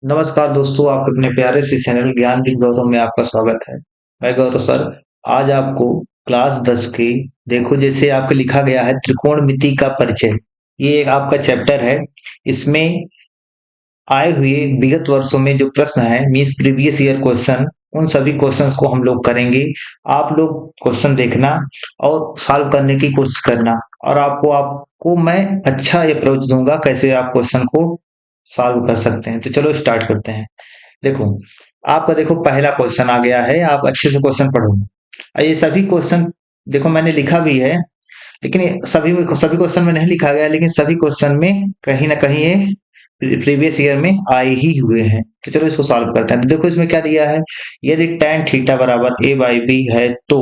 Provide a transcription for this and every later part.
नमस्कार दोस्तों, आपके अपने प्यारे से चैनल ज्ञान दीप गौतम में आपका स्वागत है। मैं गौरव सर आज आपको क्लास 10 की देखो जैसे आपके लिखा गया है त्रिकोणमिति का परिचय। ये एक आपका चैप्टर है। इसमें आए हुए विगत वर्षों में जो प्रश्न है मीन्स प्रीवियस ईयर क्वेश्चन, उन सभी क्वेश्चंस को हम लोग करेंगे। आप लोग क्वेश्चन देखना और सॉल्व करने की कोशिश करना, और आपको आपको मैं अच्छा अप्रोच दूंगा कैसे आप क्वेश्चन को सॉल्व कर सकते हैं। तो चलो स्टार्ट करते हैं। देखो, आपका देखो पहला क्वेश्चन आ गया है, आप अच्छे से क्वेश्चन पढ़ो। और ये सभी क्वेश्चन देखो मैंने लिखा भी है, लेकिन ये सभी सभी क्वेश्चन में नहीं लिखा गया, लेकिन सभी क्वेश्चन में कहीं ना कहीं ये प्रीवियस ईयर में आए ही हुए हैं। तो चलो इसको सॉल्व करते हैं। तो देखो इसमें क्या दिया है, यदि tan थीटा बराबर a बाई बी है तो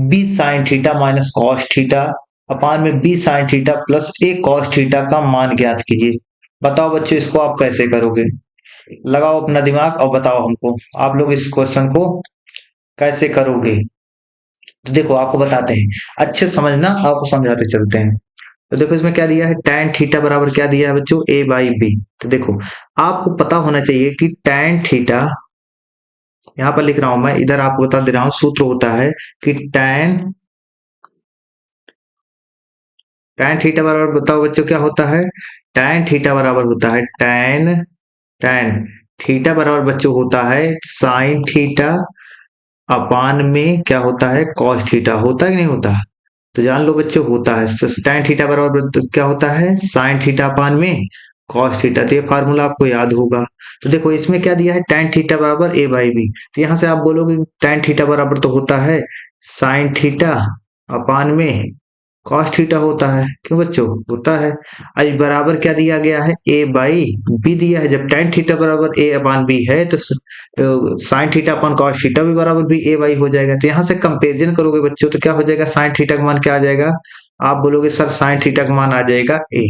b sin theta minus cos theta upon में b sin theta plus a cos theta का मान ज्ञात कीजिए। बताओ बच्चों इसको आप कैसे करोगे, लगाओ अपना दिमाग और बताओ हमको आप लोग इस क्वेश्चन को कैसे करोगे। तो देखो आपको बताते हैं, अच्छे से समझना, आपको समझाते चलते हैं। तो देखो इसमें क्या दिया है, tan थीटा बराबर क्या दिया है बच्चों, a बाई बी। तो देखो आपको पता होना चाहिए कि tan थीटा, यहाँ पर लिख रहा हूं मैं, इधर आपको बता दे रहा हूं, सूत्र होता है कि tan थीटा बराबर, बताओ बच्चों क्या होता है, tan थीटा बराबर होता है tan थीटा बराबर बच्चों होता है साइन थीटा अपान में क्या होता है, cos थीटा। होता है कि नहीं होता, तो जान लो बच्चों होता है। tan थीटा बराबर तो क्या होता है, साइन थीटा अपान में cos थीटा। तो ये फार्मूला आपको याद होगा। तो देखो इसमें क्या दिया है, tan थीटा बराबर a बाई बी। तो यहाँ से आप बोलोगे tan थीटा बराबर तो होता है साइन थीटा अपान में cos थीटा होता है, क्यों बच्चों होता है। आज बराबर क्या दिया गया है, a बाई बी दिया है। जब tan थीटा बराबर a अपान बी है तो sine theta upon cos theta भी बराबर भी a बाई हो जाएगा। तो यहाँ से कंपेरिजन करोगे बच्चों तो क्या हो जाएगा, साइन थीटा का मान क्या आ जाएगा, आप बोलोगे सर साइन थीटा का मान आ जाएगा a,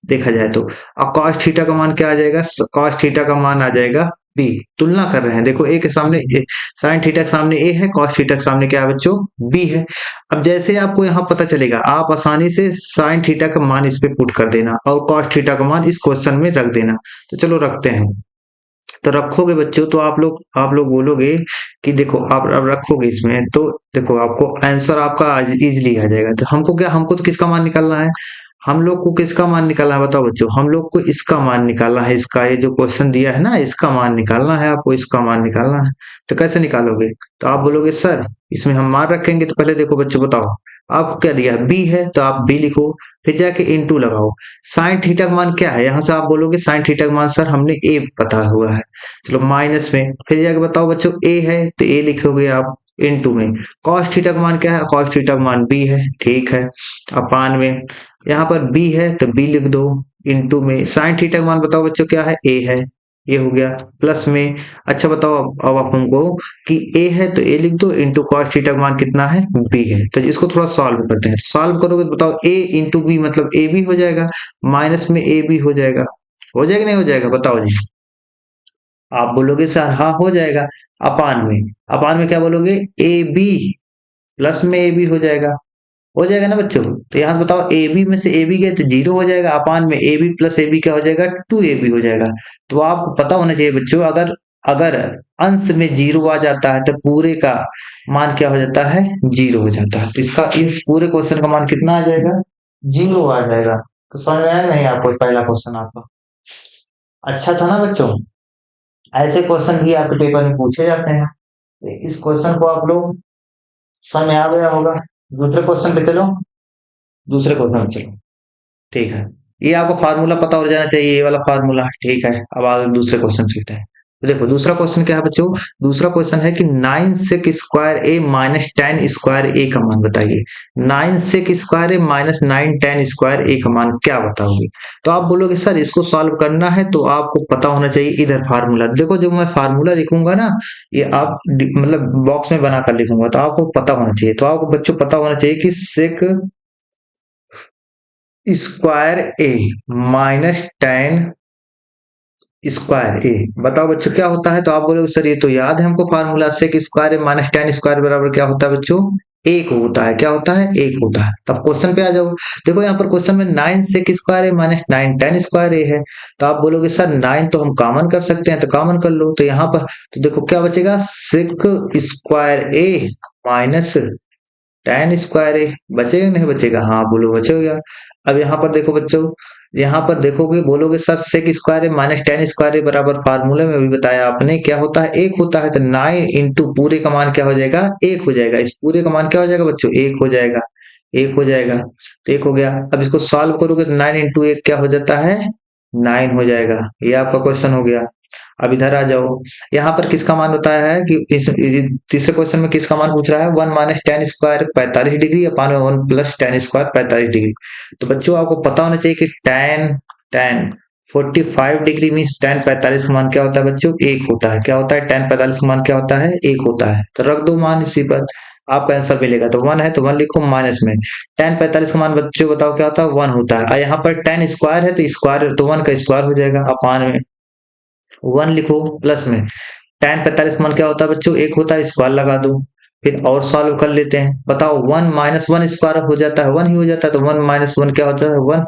देखा जाए तो। और cos थीटा का मान क्या आ जाएगा, cos थीटा का मान आ जाएगा b। तुलना कर रहे हैं, देखो a के सामने साइन थीटा के सामने a है, cos थीटा के सामने क्या है बच्चों, b है। अब जैसे आपको यहाँ पता चलेगा, आप आसानी से साइन थीटा का मान इस पे पुट कर देना और cos थीटा का मान इस क्वेश्चन में रख देना। तो चलो रखते हैं। तो रखोगे बच्चों तो आप लोग बोलोगे कि देखो आप अब रखोगे इसमें, तो देखो आपको आंसर आपका इजीली आ जाएगा। तो हमको क्या, हमको तो किसका मान निकालना है, हम लोग को किसका मान निकालना है बताओ बच्चों, हम लोग को इसका मान निकालना है। इसका ये जो क्वेश्चन दिया है ना, इसका मान निकालना है, आपको इसका मान निकालना है। तो कैसे निकालोगे, तो आप बोलोगे सर इसमें हम मान रखेंगे। तो पहले देखो बच्चों बताओ, आपको क्या दिया है, बी है तो आप बी लिखो, फिर जाके इनटू लगाओ। साइन थीटा का मान क्या है, यहाँ से आप बोलोगे साइन थीटा का मान सर हमने ए पता हुआ है, चलो माइनस में, फिर जाके बताओ बच्चों ए है तो ए लिखोगे आप इनटू में। cos थीटा का मान क्या है, cos थीटा का मान बी है, ठीक है, अपान में यहाँ पर बी है तो बी लिख दो इनटू में। साइन थीटा का मान बताओ बच्चों क्या है, ए है, ये हो गया प्लस में। अच्छा बताओ अब आप हमको कि ए है तो ए लिख दो, इंटू cos थीटा का मान कितना है, बी है। तो इसको थोड़ा सॉल्व करते हैं। सॉल्व करोगे तो बताओ ए इंटू बी मतलब ए बी हो जाएगा, माइनस में ए बी हो जाएगा नहीं हो जाएगा बताओ जी। आप बोलोगे सर हाँ हो जाएगा, अपान में क्या बोलोगे, ए बी प्लस में ए बी हो जाएगा ना बच्चों। तो यहाँ से बताओ ए बी में से ए बी गए तो जीरो हो जाएगा, अपान में A B plus A B क्या हो जाएगा, टू ए बी हो जाएगा। तो आपको पता होना चाहिए बच्चों, अगर अगर अंश में जीरो आ जाता है तो पूरे का मान क्या हो जाता है, जीरो हो जाता है। तो इसका इस पूरे क्वेश्चन का मान कितना आ जाएगा, जीरो आ जाएगा। तो समझ में आया नहीं आपको पहला क्वेश्चन आपका, अच्छा था ना बच्चों। ऐसे क्वेश्चन भी आपके पेपर में पूछे जाते हैं। तो इस क्वेश्चन को आप लोग समझ में आ गया होगा। दूसरे क्वेश्चन पे चलो, दूसरे क्वेश्चन पे चलो, ठीक है। ये आपको फार्मूला पता हो जाना चाहिए, ये वाला फार्मूला, ठीक है। अब आगे दूसरे क्वेश्चन चलते हैं। तो देखो दूसरा क्वेश्चन क्या है बच्चों, दूसरा क्वेश्चन है कि 9 सेक स्क्वायर ए माइनस 10 स्क्वायर ए का मान बताइए। 9 सेक स्क्वायर ए माइनस 9 10 स्क्वायर ए का मान क्या बताओगे। तो आप बोलोगे सर इसको सॉल्व करना है तो आपको पता होना चाहिए इधर फार्मूला। देखो जब मैं फार्मूला लिखूंगा ना, ये आप मतलब बॉक्स में बनाकर लिखूंगा तो आपको पता होना चाहिए। तो आपको बच्चों पता होना चाहिए कि सेक स्क्वायर ए माइनस 10 स्क्वायर ए, बताओ बच्चों क्या होता है। तो आप बोलोगे सर ये तो याद है हमको फार्मूला, सेक स्क्वायर ए माइनस 10 स्क्वायर बराबर क्या होता है बच्चों, एक होता है, क्या होता है, एक होता है। तब क्वेश्चन पे आ जाओ। देखो यहाँ पर क्वेश्चन में 9 सेक स्क्वायर ए माइनस 9 टेन स्क्वायर ए है। तो आप बोलोगे सर 9 तो हम कॉमन कर सकते हैं, तो कॉमन कर लो। तो यहाँ पर तो देखो क्या बचेगा, सेक स्क्वायर ए माइनस टेन स्क्वायर ए। बचेगा नहीं बचेगा, हाँ बोलो बचेगा। अब यहाँ पर देखो बच्चों, यहाँ पर देखोगे बोलोगे सर सेक स्क्वायर ए माइनस टेन स्क्वायर ए बराबर, फार्मूले में भी बताया आपने क्या होता है, एक होता है। तो 9 इंटू पूरे का मान क्या हो जाएगा, एक हो जाएगा। इस पूरे का मान क्या हो जाएगा बच्चों, एक हो जाएगा, एक हो जाएगा। तो एक हो गया। अब इसको सॉल्व करोगे तो 9 इंटू एक क्या हो जाता है, 9 हो जाएगा। ये आपका क्वेश्चन हो गया। अब इधर आ जाओ, यहाँ पर किसका मान बताया है कि तीसरे क्वेश्चन में किसका मान पूछ रहा है, 1 माइनस टेन स्क्वायर 45 डिग्री अपान 1 प्लस टेन स्क्वायर 45 डिग्री। तो बच्चों आपको पता होना चाहिए कि ten ten 45 degree mean ten 45 का मान क्या होता है बच्चों, एक होता है। क्या होता है, टेन 45 का मान क्या होता है, एक होता है। तो रख दो मान इसी पर, आपका आंसर मिलेगा। तो 1 है तो 1 लिखो, माइनस में टेन 45 का मान बच्चों बताओ क्या होता है, 1 होता है। और यहाँ पर टेन स्क्वायर है तो स्क्वायर तो 1 का स्क्वायर हो जाएगा, अपान में 1 लिखो, प्लस में टेन 45 मान क्या होता है बच्चों, एक होता है, स्क्वायर लगा दो। फिर और सॉल्व कर लेते हैं। बताओ 1 माइनस 1 स्क्वायर हो जाता है, 1 ही हो जाता है। तो 1 माइनस 1 क्या होता है, 1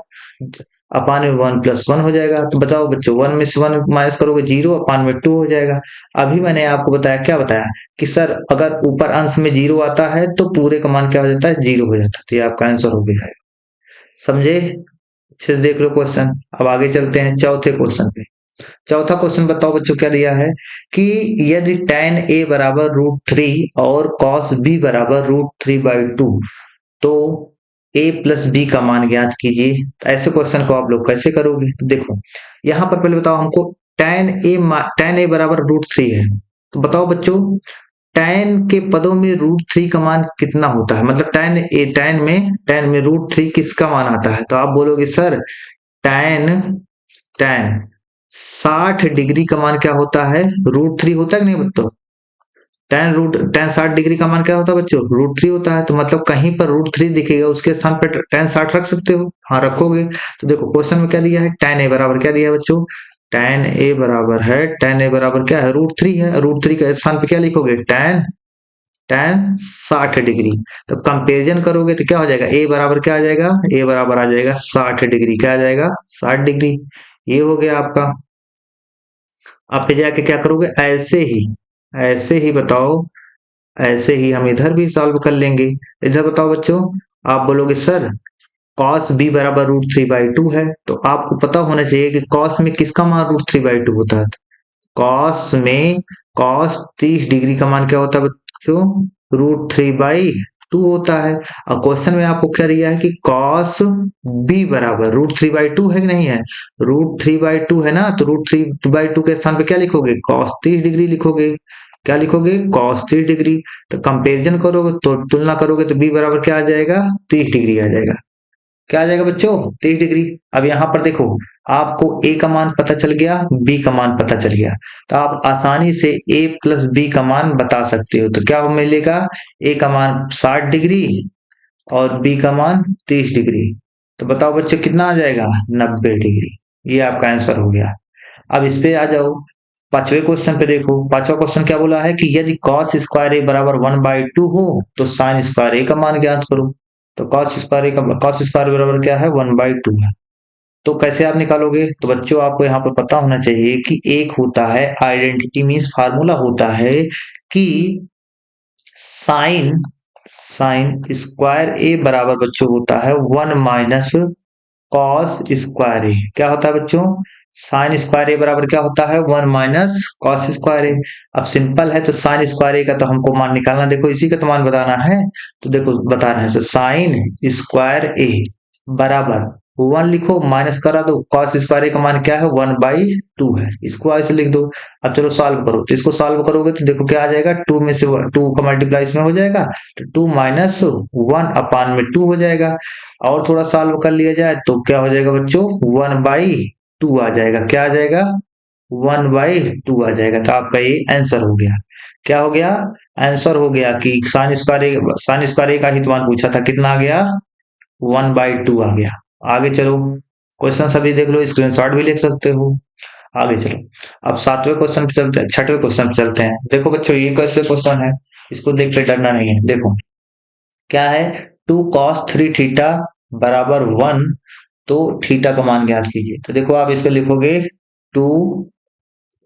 अपान में 1 प्लस 1 हो जाएगा। तो बताओ बच्चों 1 में से 1 माइनस करोगे 0, अपान में 2 हो जाएगा। अभी मैंने आपको बताया, क्या बताया कि सर अगर ऊपर अंश में 0 आता है तो पूरे का मान क्या हो जाता है, 0 हो जाता है। तो ये आपका आंसर हो गया है। समझे, अच्छे से देख लो क्वेश्चन। अब आगे चलते हैं चौथे क्वेश्चन पे। चौथा क्वेश्चन बताओ बच्चों क्या दिया है कि यदि tan a बराबर √3 और cos b बराबर √3/2 तो a प्लस b का मान ज्ञात कीजिए। तो ऐसे क्वेश्चन को आप लोग कैसे करोगे, तो देखो यहाँ पर पहले बताओ हमको tan a बराबर √3 है। तो बताओ बच्चों tan के पदों में √3 का मान कितना होता है, मतलब tan में √3 किसका मान आता है। तो आप बोलोगे सर tan tan 60 डिग्री का मान क्या होता है, √3 होता है कि नहीं बच्चों। tan 60 डिग्री का मान क्या होता है बच्चों, √3 होता है। तो मतलब कहीं पर √3 दिखेगा उसके स्थान पर tan 60 रख सकते हो, हाँ रखोगे। तो देखो क्वेश्चन में क्या दिया है, tan a बराबर क्या दिया है बच्चों, tan a बराबर क्या है, √3 है। √3 के स्थान पे क्या लिखोगे, tan 60 डिग्री। तो कंपेरिजन करोगे तो क्या हो जाएगा, a बराबर क्या आ जाएगा, a बराबर आ जाएगा 60 डिग्री, क्या आ जाएगा 60 डिग्री। ये हो गया आपका। आप पे जाके क्या करोगे, ऐसे ही बताओ, ऐसे ही हम इधर भी सॉल्व कर लेंगे। इधर बताओ बच्चों, आप बोलोगे सर cos b बराबर √3/2 है। तो आपको पता होना चाहिए कि cos में किसका मान √3/2 होता है। cos में cos 30 डिग्री का मान क्या होता है बच्चों, √3/2 होता है। और क्वेश्चन में आपको क्या दिया है कि cos b बराबर √3/2 है कि नहीं है, √3/2 है ना। तो √3/2 के स्थान पे क्या लिखोगे, cos 30 डिग्री लिखोगे। क्या लिखोगे, cos 30 डिग्री। तो कंपेरिजन करोगे तो तुलना करोगे तो b बराबर क्या आ जाएगा, 30 डिग्री आ जाएगा। क्या आ जाएगा बच्चों, 30 डिग्री। अब यहाँ पर देखो आपको a का मान पता चल गया, b का मान पता चल गया। तो आप आसानी से a प्लस b का मान बता सकते हो। तो क्या मिलेगा, a का मान 60 डिग्री और b का मान 30 डिग्री। तो बताओ बच्चों कितना आ जाएगा, 90 डिग्री। ये आपका आंसर हो गया। अब इस पे आ जाओ, पांचवें क्वेश्चन पे देखो। पांचवा क्वेश्चन क्या बोला है कि यदि cos स्क्वायर a बराबर 1/2 हो तो sin स्क्वायर a का मान ज्ञात करो। तो cos स्क्वायर बराबर क्या है, 1/2 है। तो कैसे आप निकालोगे, तो बच्चों आपको यहाँ पर पता होना चाहिए कि एक होता है आइडेंटिटी मीन्स फार्मूला होता है कि साइन साइन स्क्वायर ए बराबर बच्चों होता है 1 माइनस कॉस स्क्वायर ए। क्या होता है बच्चों, साइन स्क्वायर ए बराबर क्या होता है, 1 माइनस कॉस स्क्वायर ए। अब सिंपल है, तो साइन स्क्वायर ए का तो हमको मान निकालना, देखो इसी का तो मान बताना है। तो देखो बता रहे हैं, साइन स्क्वायर ए बराबर 1 लिखो, माइनस करा दो, कॉस स्क्वायर ए का मान क्या है, 1/2 है। इसको ऐसे लिख दो। अब चलो सॉल्व करो, तो इसको सॉल्व करोगे तो देखो क्या आ जाएगा, 2 में से 2 का मल्टीप्लाई इसमें हो जाएगा, तो 2 माइनस 1 अपान में 2 हो जाएगा। और थोड़ा सॉल्व कर लिया जाए तो क्या हो जाएगा बच्चों, 1/2 आ जाएगा। क्या आ जाएगा, 1/2 आ जाएगा। तो आपका ये आंसर हो गया। क्या हो गया, आंसर हो गया कि साइन स्क्वायर ए का ही तो मान पूछा था, कितना आ गया, 1/2 आ गया। आगे चलो, क्वेश्चन सभी देख लो, स्क्रीनशॉट भी लिख सकते हो। आगे चलो, अब सातवें क्वेश्चन पे चलते हैं, छठवें क्वेश्चन पे चलते हैं। देखो बच्चों ये कैसे क्वेश्चन है, इसको देख के डरना नहीं है। देखो क्या है, 2 cos 3 थीटा बराबर 1, तो थीटा का मान ज्ञात कीजिए। तो देखो आप इसको लिखोगे 2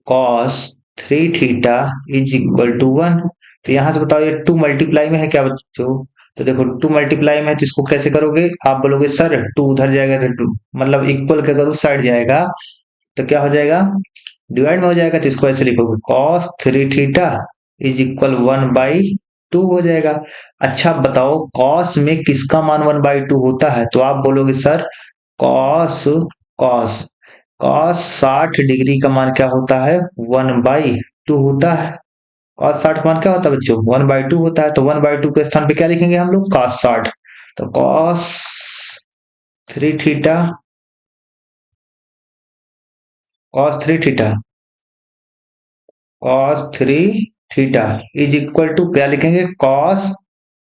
cos 3 theta is equal to 1। तो यहां से बताओ ये 2 मल्टीप्लाई में है क्या बच्चों? तो देखो 2 मल्टीप्लाई में है, तो इसको कैसे करोगे? आप बोलोगे सर 2 उधर जाएगा तो 2 मतलब इक्वल के अगर उस साइड जाएगा तो क्या हो जाएगा, डिवाइड में हो जाएगा। तो इसको ऐसे लिखोगे cos 3 थीटा इज इक्वल 1/2 हो जाएगा। अच्छा बताओ cos में किसका मान 1/2 होता है? तो आप बोलोगे sir cos cos cos 60 degree का मान क्या होता है? 1/2 होता है। cos 60 मान क्या होता है बच्चों? 1/2 होता है। तो 1/2 के स्थान पे क्या लिखेंगे हम लोग? cos 60। तो cos 3 theta cos 3 theta cos 3 theta is equal to क्या लिखेंगे? cos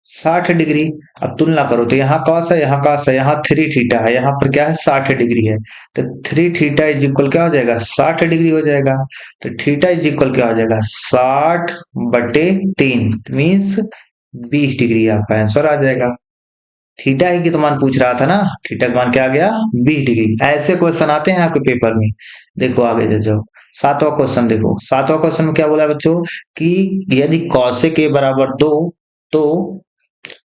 60 degree. अब तुलना करो तो यहाँ cos है, यहाँ cos है, यहाँ 3 थीटा है, यहाँ पर क्या है? 60 डिग्री है। तो 3 थीटा इज इक्वल क्या हो जाएगा? 60 डिग्री हो जाएगा। तो थीटा इज इक्वल क्या हो जाएगा? 60/3 मीन्स 20 डिग्री आपका आंसर आ जाएगा। थीटा ही की तो मान पूछ रहा था ना, थीटा का मान क्या आ गया? 20 डिग्री। ऐसे क्वेश्चन आते हैं आपके पेपर में। देखो आगे जाओ, 7वां क्वेश्चन देखो। 7वां क्वेश्चन में क्या बोला बच्चों कि यदि cosec a बराबर 2, तो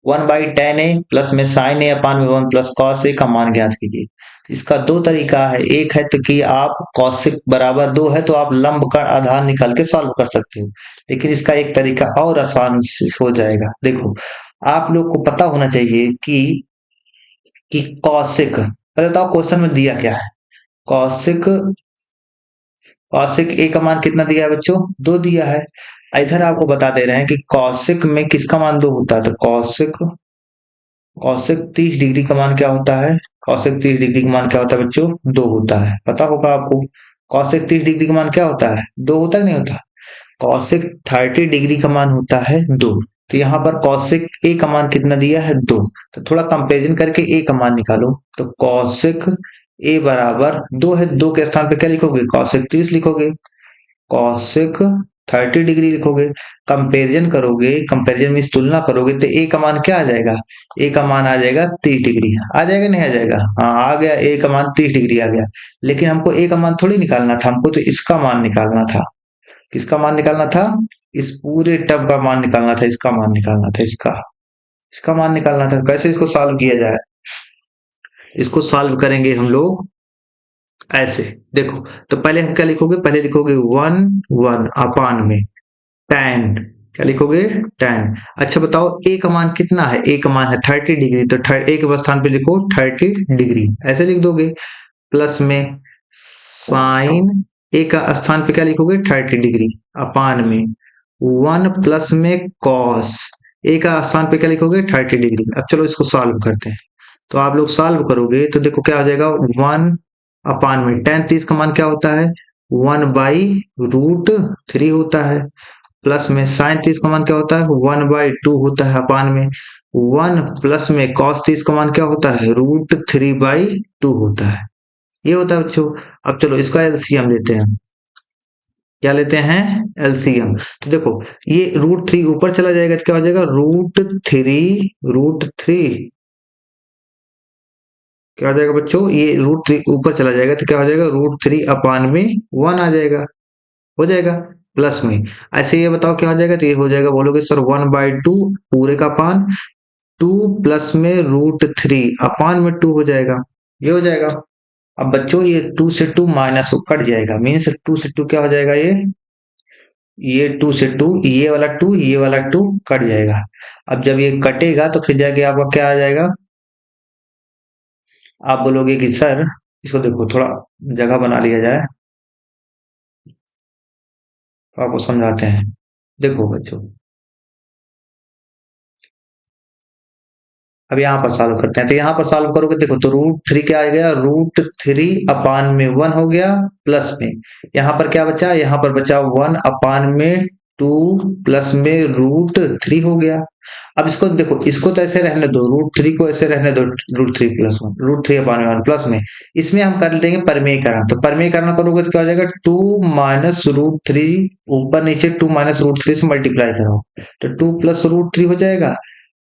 1/tan a प्लस में sin a अपान में 1 प्लस cos a का मान ज्ञात कीजिए। इसका दो तरीका है। एक है तो कि आप cosec बराबर 2 है तो आप लंब का आधार निकाल के सॉल्व कर सकते हो, लेकिन इसका एक तरीका और आसान हो जाएगा। देखो आप लोग को पता होना चाहिए कि कौशिक, पहले बताओ क्वेश्चन में दिया क्या है? कौशिक कौशिक ए का मान कितना दिया है बच्चों? 2 दिया है। इधर आपको बता दे रहे हैं कि कौशिक में किसका मान 2 होता है। तो कौशिक कौशिक 30 डिग्री का मान क्या होता है? कौशिक 30 डिग्री का मान क्या होता है बच्चों? 2 होता है। पता होगा आपको कौशिक 30 डिग्री का मान क्या होता है? 2 होता है नहीं होता? कौशिक 30 डिग्री का मान होता है 2। तो यहाँ पर कौशिक ए का मान कितना दिया है? 2। तो थोड़ा कंपेरिजन करके ए का मान निकालो। तो कौशिक ए बराबर 2 है, 2 के स्थान पे क्या लिखोगे? कौशिक 30 लिखोगे, कौशिक 30 डिग्री लिखोगे। कंपेरिजन करोगे, कंपेरिजन मीन्स तुलना करोगे, तो ए का मान क्या आ जाएगा? ए का मान आ जाएगा 30 डिग्री। आ जाएगा नहीं आ जाएगा? हाँ आ गया, ए का मान 30 डिग्री आ गया। लेकिन हमको ए का मान थोड़ी निकालना था, हमको तो इसका मान निकालना था। किसका मान निकालना था? इस पूरे टर्म का मान निकालना था, इसका मान निकालना था, इसका मान निकालना था। कैसे इसको सॉल्व किया जाए? इसको सॉल्व करेंगे हम लोग ऐसे। देखो तो पहले हम क्या लिखोगे? पहले लिखोगे 1 अपान में tan, क्या लिखोगे? tan। अच्छा बताओ ए का मान कितना है? ए का मान है 30 डिग्री, तो ए के स्थान पे लिखो 30 डिग्री, ऐसे लिख दोगे। प्लस में साइन ए का स्थान पे क्या लिखोगे? 30 डिग्री अपान में 1 प्लस में कॉस ए का स्थान पे क्या लिखोगे? 30 डिग्री। अब चलो इसको सॉल्व करते हैं। तो आप लोग सॉल्व करोगे तो देखो क्या हो जाएगा? 1 अपान में tan 30 का मान क्या होता है? 1/√3 होता है। प्लस में साइन 30 का मान क्या होता है? 1/2 होता है। अपान में 1 प्लस में cos 30 का मान क्या होता है? √3/2 होता है। ये होता है बच्चों। अब चलो इसका एलसीएम लेते हैं। क्या लेते हैं? एलसीएम। तो देखो ये √3 ऊपर चला जाएगा तो क्या हो जाएगा? √3 क्या हो जाएगा बच्चों? ये √3 ऊपर चला जाएगा तो क्या हो जाएगा? √3 अपान में 1 आ जाएगा, हो जाएगा। प्लस में ऐसे ये बताओ क्या हो जाएगा? तो ये हो जाएगा, बोलोगे सर 1/2 पूरे का अपान 2 प्लस में √3 अपान में 2 हो जाएगा, ये हो जाएगा। अब बच्चों ये 2 से 2 माइनस कट जाएगा, मीन्स 2 से 2 क्या हो जाएगा? ये 2 से 2, ये वाला 2 ये वाला 2 कट जाएगा। अब जब ये कटेगा तो फिर जाके आपका क्या आ जाएगा? आप बोलोगे कि सर इसको देखो थोड़ा जगह बना लिया जाए तो आपको समझाते हैं। देखो बच्चों अब यहाँ पर सॉल्व करते हैं। तो यहाँ पर सॉल्व करोगे देखो तो √3 क्या आ गया? √3 अपान में 1 हो गया। प्लस में यहाँ पर क्या बचा? यहाँ पर बचा 1 अपान में 2 प्लस में √3 हो गया। अब इसको देखो, इसको तो ऐसे रहने दो, √3 को ऐसे रहने दो, √3 प्लस 1 √3 अपान में 1 प्लस में इसमें हम कर देंगे परमेयकरण। तो परमेयकरण करोगे तो क्या हो जाएगा? 2 माइनस √3 ऊपर नीचे 2 माइनस √3 से मल्टीप्लाई करो तो 2 प्लस √3 हो जाएगा।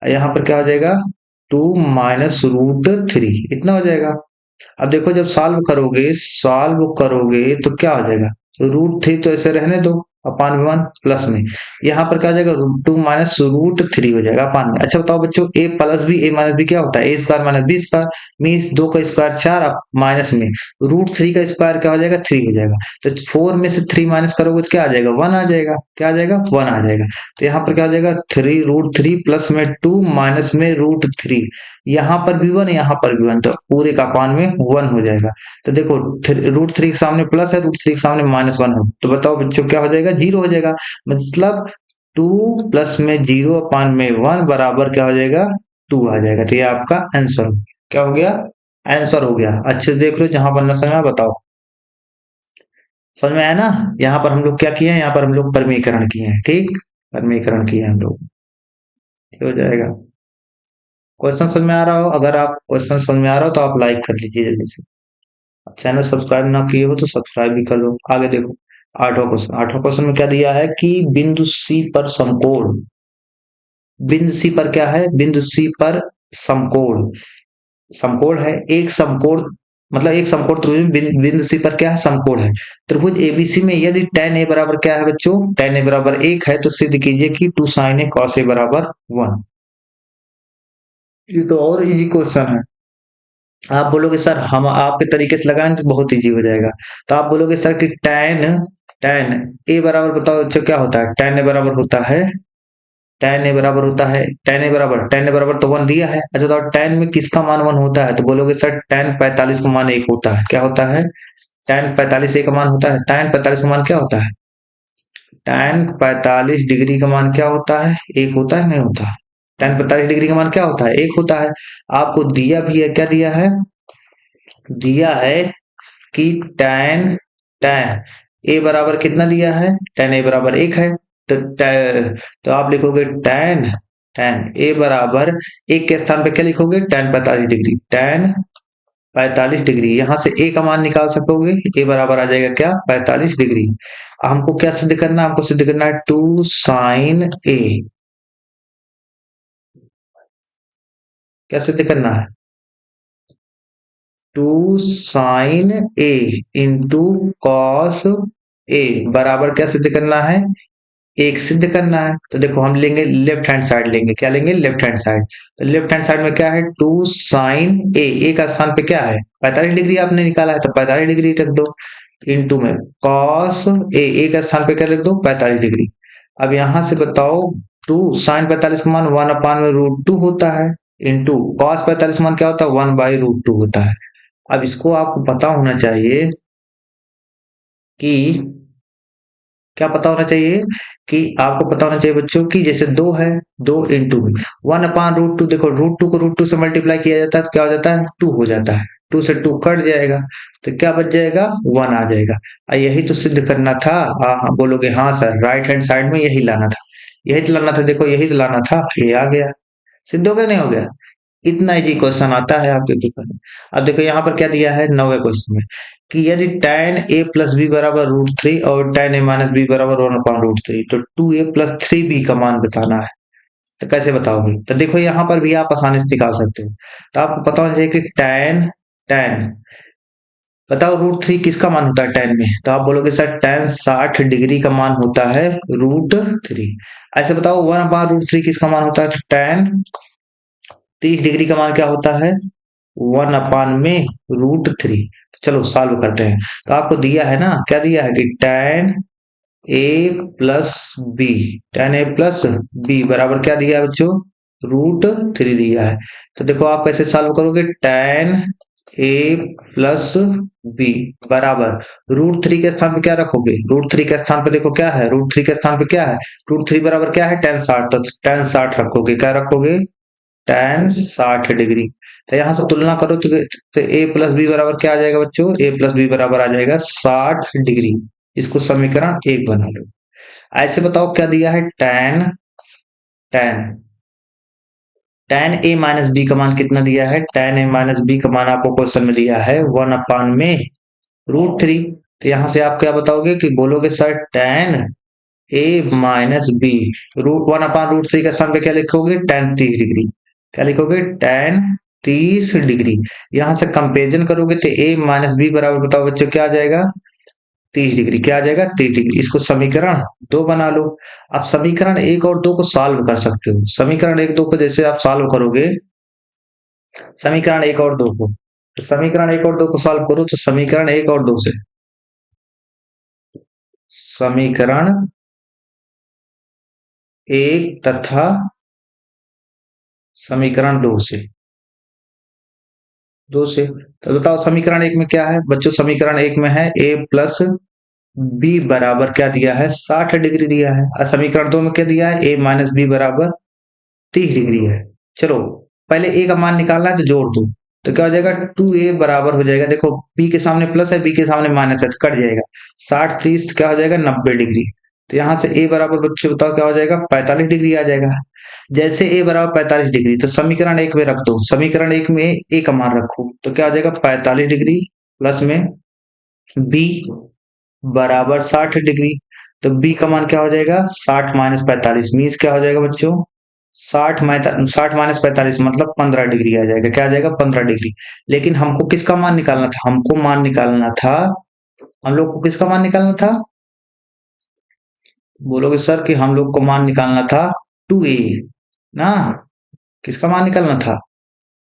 यहाँ पर क्या हो जाएगा 2 माइनस रूट 3 इतना हो जाएगा। अब देखो जब सॉल्व करोगे तो क्या हो जाएगा, रूट 3 तो ऐसे रहने दो अपान 1 प्लस में, यहाँ पर क्या हो जाएगा 2 माइनस रूट 3 हो जाएगा अपान में। अच्छा बताओ बच्चों A plus B, A minus B क्या होता है, A square minus B square, means 2 का स्क्वायर 4 माइनस में रूट 3 का स्क्वायर क्या हो जाएगा 3 हो जाएगा। तो 4 में से 3 माइनस करोगे तो क्या आ जाएगा 1 आ जाएगा, क्या आ जाएगा 1 आ जाएगा। तो यहाँ पर क्या हो जाएगा 3 रूट 3 प्लस में 2 माइनस में रूट 3, यहाँ पर भी 1 यहाँ पर भी 1, तो पूरे का अपान में 1 हो जाएगा। तो देखो रूट 3 के सामने प्लस है, रूट 3 के सामने माइनस 1 है, तो बताओ बच्चों क्या हो जाएगा 0 हो जाएगा। मतलब 2 प्लस में 0 अपान में 1 बराबर क्या हो जाएगा 2 आ जाएगा। तो ये आपका आंसर क्या हो गया, आंसर हो गया। अच्छे से देख लो जहां पर न समझ में बताओ, समझ में आया ना। यहाँ पर हम लोग क्या किए हैं, यहाँ पर हम लोग परमीकरण किए हैं, ठीक, परमीकरण किए हैं हम लोग, हो जाएगा। क्वेश्चन समझ में आ रहा हो, अगर आप क्वेश्चन समझ में आ रहा हो तो आप लाइक कर लीजिए जल्दी से, चैनल सब्सक्राइब ना किए हो तो सब्सक्राइब भी कर लो। आगे देखो 8वां क्वेश्चन में क्या दिया है कि बिंदु सी पर समकोण, बिंदु सी पर क्या है, बिंदु सी पर समकोण, समकोण है एक समकोण, मतलब एक समकोण त्रिभुज में बिंदु सी पर क्या है समकोण है। त्रिभुज एबीसी में यदि tan a बराबर क्या है बच्चों, tan a बराबर 1 है तो सिद्ध कीजिए कि 2 sin a cos a बराबर 1। ये तो और इजी क्वेश्चन है। आप बोलोगे सर हम आपके तरीके से लगाएंगे तो बहुत इजी हो जाएगा। तो आप बोलोगे सर कि tan tan a बराबर बताओ अच्छा क्या होता है, tan a बराबर होता है, tan a बराबर होता है, tan a बराबर तो 1 दिया है। अच्छा तो tan में किसका मान 1 होता है, तो बोलोगे सर tan 45 का मान 1 होता है, क्या होता है tan 45 1 का मान होता है। tan 45 का मान क्या होता है, tan 45 डिग्री का मान क्या होता है 1 होता है, नहीं होता। tan 45 डिग्री का मान क्या होता है 1 होता है। आपको दिया भी है, क्या दिया है, दिया है कि tan tan a बराबर कितना दिया है, tan a बराबर 1 है। तो तो आप लिखोगे tan tan a बराबर 1 के स्थान पे क्या लिखोगे tan 45 डिग्री, tan 45 डिग्री, यहां से a का मान निकाल सकोगे, a बराबर आ जाएगा क्या 45 डिग्री। हमको क्या सिद्ध करना है, हमको सिद्ध करना है 2 sin a, क्या सिद्ध करना है 2 sin a into cos a बराबर क्या सिद्ध करना है 1 सिद्ध करना है। तो देखो हम लेंगे लेफ्ट हैंड साइड, लेंगे क्या लेंगे लेफ्ट हैंड साइड। तो लेफ्ट हैंड साइड में क्या है 2 sin a का स्थान पे क्या है 45 डिग्री आपने निकाला है तो 45 डिग्री रख दो, इंटू में cos a का स्थान पे क्या रख दो 45 डिग्री। अब यहां से बताओ 2 sin 45 का मान 1 अपान में रूट 2 होता है, इंटू cos 45 का मान क्या होता है 1 बाई रूट 2 होता है। अब इसको आपको पता होना चाहिए कि क्या पता होना चाहिए, कि आपको पता होना चाहिए बच्चों की जैसे 2 है 2 इंटू में 1 अपान रूट 2, देखो रूट 2 को रूट 2 से मल्टीप्लाई किया जाता है तो क्या हो जाता है 2 हो जाता है, 2 से 2 कट जाएगा तो क्या बच जाएगा 1 आ जाएगा। यही तो सिद्ध करना था। हाँ बोलोगे हाँ सर राइट हैंड साइड में यही लाना था, यही तो लाना था, देखो यही तो लाना था, ये आ गया, सिद्ध हो गया नहीं हो गया। इतना इजी क्वेश्चन आता है आपके पेपर में। अब देखो यहाँ पर क्या दिया है 9वें क्वेश्चन में कि यदि tan a प्लस बी बराबर रूट 3 और tan a माइनस बी बराबर 1 अपॉन रूट 3, तो 2a प्लस 3b का मान बताना है। तो कैसे बताओगे, तो देखो यहाँ पर भी आप आसानी से निकाल सकते हो। तो आपको पता होना चाहिए कि tan tan बताओ रूट 3 किसका मान होता है tan में, तो आप बोलोगे सर tan 60 डिग्री का मान होता है रूट 3। ऐसे बताओ 1 अपॉन रूट 3 किसका मान होता है, तो tan 30 डिग्री का मान क्या होता है 1 अपान में रूट 3। तो चलो सॉल्व करते हैं। तो आपको दिया है ना, क्या दिया है कि tan a plus B, tan a plus B बराबर क्या दिया है बच्चों रूट 3 दिया है। तो देखो आप कैसे सॉल्व करोगे, tan a प्लस बी बराबर रूट 3 के स्थान पे क्या रखोगे, रूट 3 के स्थान पे देखो क्या है, रूट 3 के स्थान पे क्या है, रूट 3 बराबर क्या है tan 60, तो tan 60 रखोगे, क्या रखोगे tan 60 डिग्री। तो यहां से तुलना करो तो a प्लस बी बराबर क्या आ जाएगा बच्चों, a प्लस बी बराबर आ जाएगा 60 डिग्री। इसको समीकरण 1 बना लो। ऐसे बताओ क्या दिया है tan tan tan a minus B का मान कितना दिया है, tan a माइनस बी का मान आपको क्वेश्चन में दिया है 1 अपान में रूट 3। तो यहां से आप क्या बताओगे कि बोलोगे सर tan ए माइनस बी रूट 1/√3 का स्थान पे क्या लिखोगे? tan 30 degree. क्या लिखोगे? tan 30 degree. यहां से कंपेरिजन करोगे तो ए माइनस बी बराबर, बताओ बच्चों क्या आ जाएगा? 30 डिग्री। क्या आ जाएगा? 30 डिग्री। इसको समीकरण 2 बना लो। आप समीकरण 1 और 2 को सॉल्व कर सकते हो। समीकरण 1 2 को जैसे आप सॉल्व करोगे, समीकरण 1 और 2 को, तो समीकरण 1 और 2 को सॉल्व करो तो समीकरण 1 और 2 से, समीकरण 1 तथा समीकरण 2 से, तो बताओ समीकरण 1 में क्या है बच्चों? समीकरण 1 में है a प्लस बी बराबर क्या दिया है? 60 डिग्री दिया है। और समीकरण 2 में क्या दिया है? a माइनस बी बराबर 30 डिग्री है। चलो पहले a का मान निकालना है तो जोड़ दो, तो क्या हो जाएगा? 2a बराबर हो जाएगा, देखो b के सामने प्लस है, b के सामने माइनस है, तो कट जाएगा। 60 30 क्या हो जाएगा? 90 डिग्री। तो यहाँ से a बराबर बच्चे बताओ क्या हो जाएगा? 45 डिग्री आ जाएगा। जैसे a बराबर 45 डिग्री, तो समीकरण 1 में रख दो। समीकरण 1 में a का मान रखो तो क्या हो जाएगा? 45 डिग्री प्लस में b बराबर 60 डिग्री। तो b का मान क्या हो जाएगा? 60 - 45 मीन्स क्या हो जाएगा बच्चों? 60 - 45 मतलब 15 डिग्री आ जाएगा। क्या आ जाएगा? 15 डिग्री। लेकिन हमको किसका मान निकालना था? हमको मान निकालना था, हम लोग को किसका मान निकालना था? बोलोगे सर कि हम लोग को मान निकालना था 2a ना। किसका मान निकालना था?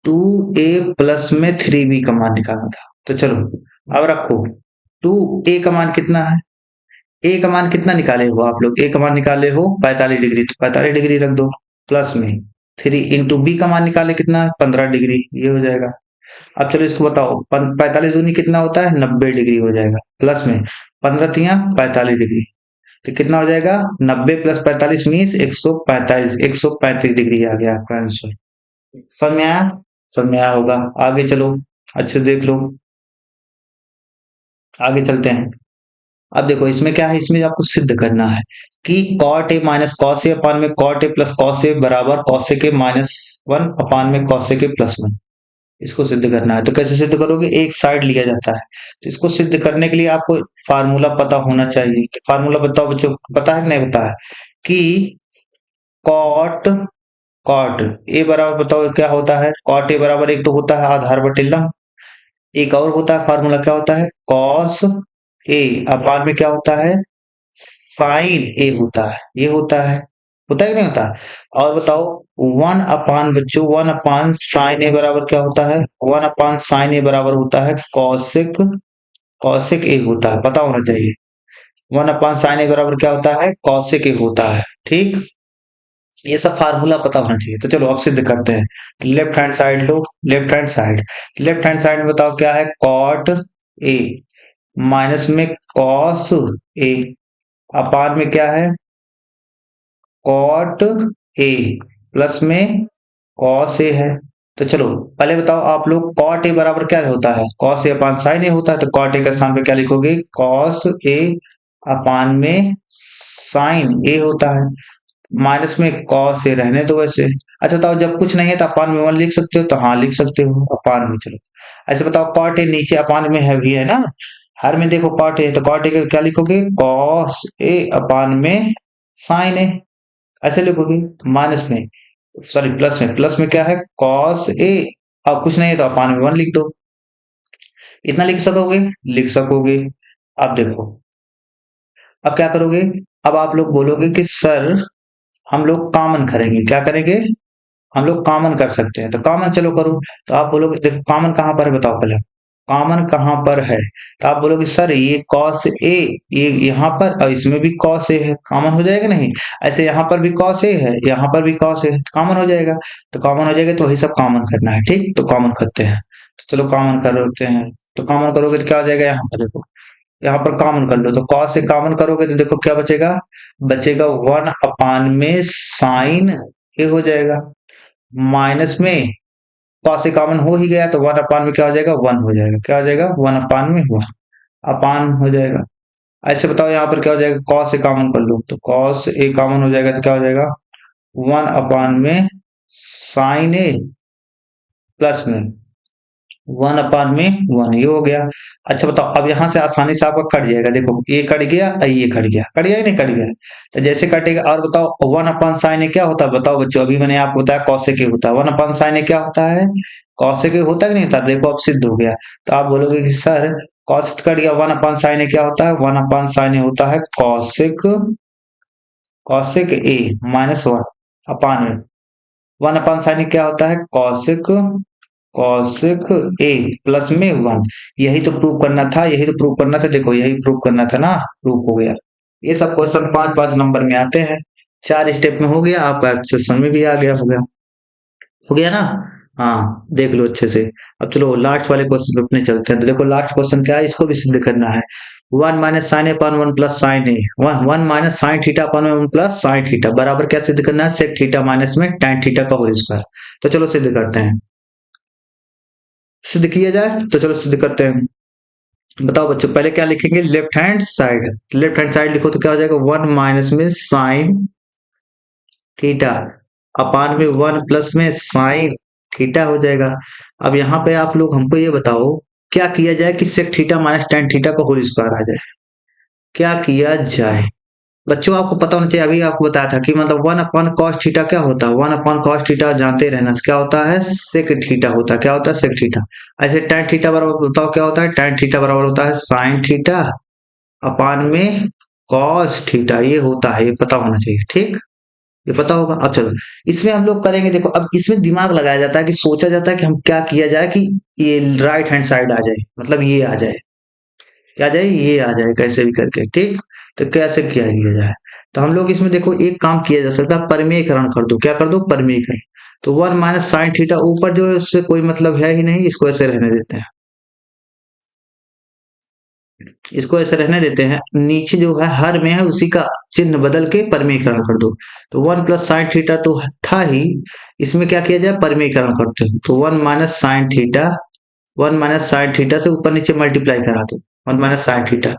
2a प्लस में 3b का मान निकालना था। तो चलो अब रखो, 2a का मान कितना है? a का मान कितना निकाले हो आप लोग? a का मान निकाले हो 45 डिग्री, तो 45 डिग्री रख दो प्लस में 3 इंटू बी का मान निकाले कितना है? 15 डिग्री। ये हो जाएगा। अब चलो इसको बताओ, 45 दूनी कितना होता है? 90 डिग्री हो जाएगा। प्लस में 15 × 3 = 45 डिग्री, तो कितना हो जाएगा? 90 + 45 मीन्स 135 डिग्री आ गया आपका आंसर। समझ में आया? समझ में आया होगा। आगे चलो, अच्छे देख लो, आगे चलते हैं। अब देखो इसमें क्या है, इसमें आपको सिद्ध करना है कि cot a minus cos A upon में cot a plus cos A बराबर cosec a -1 अपान में cosec a +1। इसको सिद्ध करना है। तो कैसे सिद्ध करोगे? एक साइड लिया जाता है, तो इसको सिद्ध करने के लिए आपको फार्मूला पता होना चाहिए। कि फार्मूला बताओ बच्चों, पता है कि नहीं पता है? कि कॉट कॉट ए बराबर, बताओ क्या होता है? कॉट ए बराबर एक तो होता है आधार बटे लंब, एक और होता है फार्मूला, क्या होता है? कॉस ए अपान में क्या होता है? साइन ए होता है। ये होता है कि नहीं होता? और बताओ 1 अपान बच्चों, 1 अपान साइन ए बराबर क्या होता है? 1 अपान साइन ए बराबर होता है कौशिक, कौशिक ए होता है, पता होना चाहिए। 1 अपान साइन ए बराबर क्या होता है? कौशिक ए होता है। ठीक, ये सब फार्मूला पता होना चाहिए। तो चलो अब सिद्ध करते हैं। लेफ्ट हैंड साइड लो, left hand side, left hand side में बताओ क्या है? कॉट ए माइनस में कॉस ए अपान में क्या है? कॉट ए प्लस में कॉस ए है। तो चलो पहले बताओ आप लोग, कॉट ए बराबर क्या होता है? कॉस ए अपान साइन ए होता है। तो कॉट ए का स्थान पे क्या लिखोगे? कॉस ए अपान में साइन ए होता है। माइनस में कॉस ए रहने दो वैसे। अच्छा बताओ, जब कुछ नहीं है तो अपान में 1 लिख सकते हो? तो हाँ लिख सकते हो अपान में। चलो ऐसे बताओ, कॉट ए नीचे अपान में है भी है ना, हर में देखो कॉट ए, तो कॉट ए का क्या लिखोगे? कॉस ए अपान में साइन ए, ऐसे लिखोगे। माइनस में, सॉरी प्लस में क्या है? कॉस ए, अब कुछ नहीं है तो अपान में 1 लिख दो। इतना लिख सकोगे? लिख सकोगे। अब देखो, अब क्या करोगे? अब आप लोग बोलोगे कि सर हम लोग कॉमन करेंगे। क्या करेंगे? हम लोग कॉमन कर सकते हैं। तो कॉमन चलो करो। तो आप बोलोगे, देखो कॉमन कहां पर है बताओ पहले, कॉमन कहां पर है? तो आप बोलोगे सर ये कॉस ए, ये यहाँ पर और इसमें भी कॉस ए है, कॉमन हो जाएगा नहीं? ऐसे यहाँ पर भी कॉस ए है, यहाँ पर भी कॉस ए है, कॉमन हो जाएगा। तो कॉमन हो जाएगा तो वही सब कॉमन करना है। ठीक, तो कॉमन करते हैं। तो चलो कॉमन करते हैं। तो कॉमन करोगे तो क्या हो जाएगा? यहाँ पर देखो, यहाँ पर कॉमन कर लो, तो कॉस से कॉमन करोगे तो देखो क्या बचेगा? बचेगा 1 अपान में साइन ए हो जाएगा। माइनस में कॉस से कॉमन हो ही गया तो 1 अपान में क्या हो जाएगा? 1 हो जाएगा। क्या हो जाएगा? 1 अपान में 1 अपान हो जाएगा। ऐसे बताओ यहाँ पर क्या हो जाएगा? कॉस से कॉमन कर लो, तो कॉस ए कॉमन हो जाएगा तो क्या हो जाएगा? 1 अपान में साइन ए प्लस में वन अपान में वन, ये हो गया। अच्छा बताओ, अब यहाँ से आसानी से आपका कट जाएगा, देखो ये कट गया, ये कट गया, कट गया या नहीं कट गया। तो जैसे कटेगा, और बताओ वन अपान साइन ए क्या होता है, बताओ बच्चों, अभी मैंने आपको बताया कौशिक होता है, वन अपान साइन ए क्या होता है, कौशिक होता है कि नहीं होता, देखो अब सिद्ध हो गया। तो आप बोलोगे कि सर कॉस कट गया, वन अपान साइन ए क्या होता है, वन अपान साइन ए होता है कौशिक, कौशिक ए माइनस वन अपान में, वन अपान साइन ए क्या होता है कौशिक, कौशिक ए प्लस में वन। यही तो प्रूव करना था, यही तो प्रूव करना था, देखो यही प्रूव करना था ना, प्रूव हो गया। ये सब क्वेश्चन 5-5 नंबर में आते हैं, 4 स्टेप में हो गया आपका, एक्सेशन में भी आ गया, हो गया ना। हाँ देख लो अच्छे से। अब चलो लास्ट वाले क्वेश्चन पे अपने चलते हैं। तो देखो लास्ट क्वेश्चन क्या है, इसको भी सिद्ध करना है। One minus sine A upon one plus sine A, one minus sine theta upon one plus sine theta बराबर क्या सिद्ध करना है, सेक थीटा माइनस में tan थीटा का होल स्क्वायर। तो चलो सिद्ध करते हैं, सिद्ध किया जाए, तो चलो सिद्ध करते हैं। बताओ बच्चों, पहले क्या लिखेंगे, left hand side, left hand side लिखो तो क्या हो जाएगा, वन माइनस में साइन थीटा अपान में वन प्लस में साइन थीटा हो जाएगा। अब यहाँ पे आप लोग हमको ये बताओ, क्या किया जाए कि sec theta minus tan theta का होल स्क्वायर आ जाए, क्या किया जाए। बच्चों आपको पता होना चाहिए, अभी आपको बताया था कि मतलब वन अपॉन कॉस थीटा क्या होता है, वन अपॉन कॉस थीटा जानते रहना क्या होता है, सेक थीटा होता है, क्या होता है सेक थीटा। ऐसे tan थीटा बराबर बताओ क्या होता है, tan थीटा बराबर होता है साइन थीटा अपान में कॉस थीटा, ये होता है, ये पता होना चाहिए, ठीक, ये पता होगा। अब चलो इसमें हम लोग करेंगे, देखो अब इसमें दिमाग लगाया जाता है कि सोचा जाता है कि हम क्या किया जाए कि ये राइट हैंड साइड आ जाए, मतलब ये आ जाए, क्या आ जाए, ये आ जाए कैसे भी करके, ठीक। तो कैसे क्या किया जाए, तो हम लोग इसमें देखो एक काम किया जा सकता है, परमेयकरण कर दो, क्या कर दो, परमेयकरण। तो वन माइनस साइन थीटा ऊपर जो है उससे कोई मतलब है ही नहीं, इसको ऐसे रहने देते हैं, इसको ऐसे रहने देते हैं, नीचे जो है हर में है उसी का चिन्ह बदल के परमीकरण कर दो। तो वन प्लस साइन थीटा तो था ही, इसमें क्या किया जाए, परमीकरण करते हैं। तो one minus sine theta, one minus sine theta से ऊपर नीचे मल्टीप्लाई करा दो, वन माइनस साइन थीटा।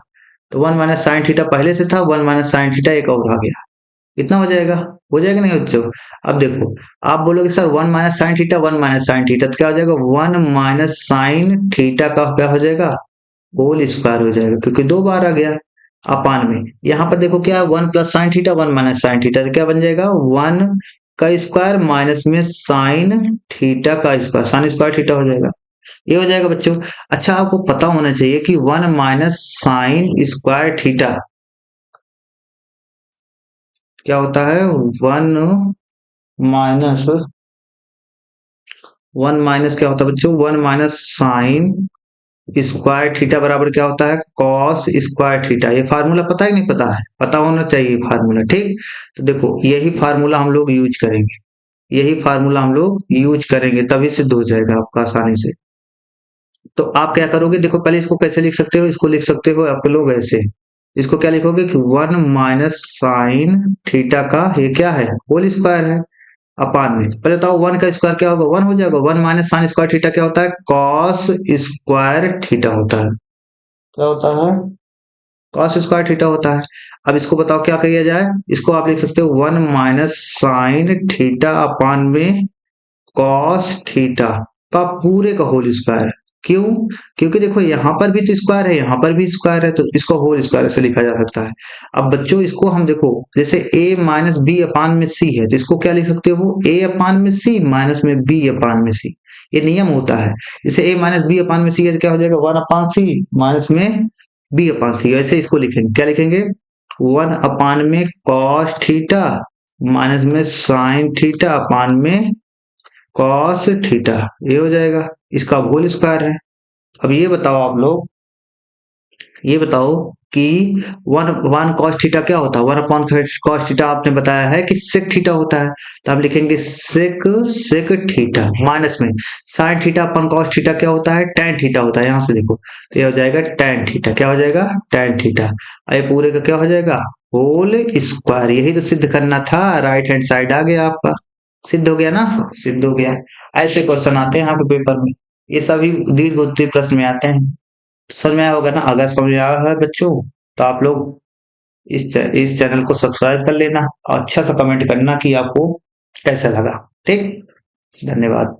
तो वन माइनस साइन थीटा पहले से था, वन माइनस साइन थीटा एक और आ गया, इतना हो जाएगा नहीं बच्चों। अब देखो आप बोलोगे sir one minus sine theta, one minus sine theta तो क्या हो जाएगा, वन माइनस साइन थीटा का क्या हो जाएगा, होल स्क्वायर हो जाएगा, क्योंकि 2 बार आ गया अपान में। यहाँ पर देखो क्या है, one plus sine theta one minus sine theta, तो क्या बन जाएगा, वन का स्क्वायर माइनस में साइन थीटा का स्क्वायर, साइन स्क्वायर थीटा हो जाएगा, ये हो जाएगा बच्चों। अच्छा आपको पता होना चाहिए कि one minus sine square theta क्या होता है, वन माइनस, वन माइनस क्या होता है बच्चों, one minus sine square theta बराबर क्या होता है, कॉस स्क्वायर थीटा। ये फार्मूला पता है नहीं पता है, पता होना चाहिए फार्मूला, ठीक। तो देखो यही फार्मूला हम लोग यूज करेंगे, यही फार्मूला हम लोग यूज करेंगे, तभी सिद्ध हो जाएगा आपका आसानी से। तो आप क्या करोगे, देखो पहले इसको कैसे लिख सकते हो, इसको लिख सकते हो आप लोग ऐसे, इसको क्या लिखोगे कि वन माइनस साइन थीटा का ये क्या है, होल स्क्वायर है अपान में, पहले बताओ वन का स्क्वायर क्या होगा, वन हो जाएगा, one minus sine square theta क्या होता है, कॉस स्क्वायर थीटा होता है, क्या होता है, कॉस स्क्वायर थीटा होता है। अब इसको बताओ क्या किया जाए, इसको आप लिख सकते हो one minus sine theta upon में कॉस थीटा का पूरे का होल स्क्वायर। क्यों, क्योंकि देखो यहाँ पर भी तो स्क्वायर है, यहाँ पर भी स्क्वायर है, तो इसको होल स्क्वायर से लिखा जा सकता है। अब बच्चों इसको हम देखो, जैसे a माइनस बी अपान में c है, तो इसको क्या लिख सकते हो, a अपान में c माइनस में b अपान में c, ये नियम होता है। जैसे a माइनस बी अपान में c है तो क्या हो जाएगा, वन अपान c माइनस में b अपान c, ऐसे इसको लिखेंगे, क्या लिखेंगे, वन अपान में कॉस थीटा माइनस में साइन थीटा अपान में कॉस थीटा, ये हो जाएगा, इसका होल स्क्वायर है। अब ये बताओ आप लोग, ये बताओ कि वन वन कॉस थीटा क्या होता है, वन अपॉन कॉस थीटा आपने बताया है कि सेक थीटा होता है, तो हम लिखेंगे सेक सेक थीटा माइनस में sign theta upon cos theta क्या होता है, tan थीटा होता है, यहाँ से देखो तो ये हो जाएगा tan थीटा, क्या हो जाएगा tan थीटा, ये पूरे का क्या हो जाएगा, होल स्क्वायर। यही तो सिद्ध करना था, राइट हैंड साइड आ गया आपका, सिद्ध हो गया ना, सिद्ध हो गया। ऐसे क्वेश्चन आते हैं यहाँ पे पेपर में, ये सभी दीर्घ उत्तरीय प्रश्न में आते हैं। समझ में आया होगा ना, अगर समझ में आया है बच्चों तो आप लोग इस चैनल को सब्सक्राइब कर लेना और अच्छा सा कमेंट करना कि आपको कैसा लगा, ठीक, धन्यवाद।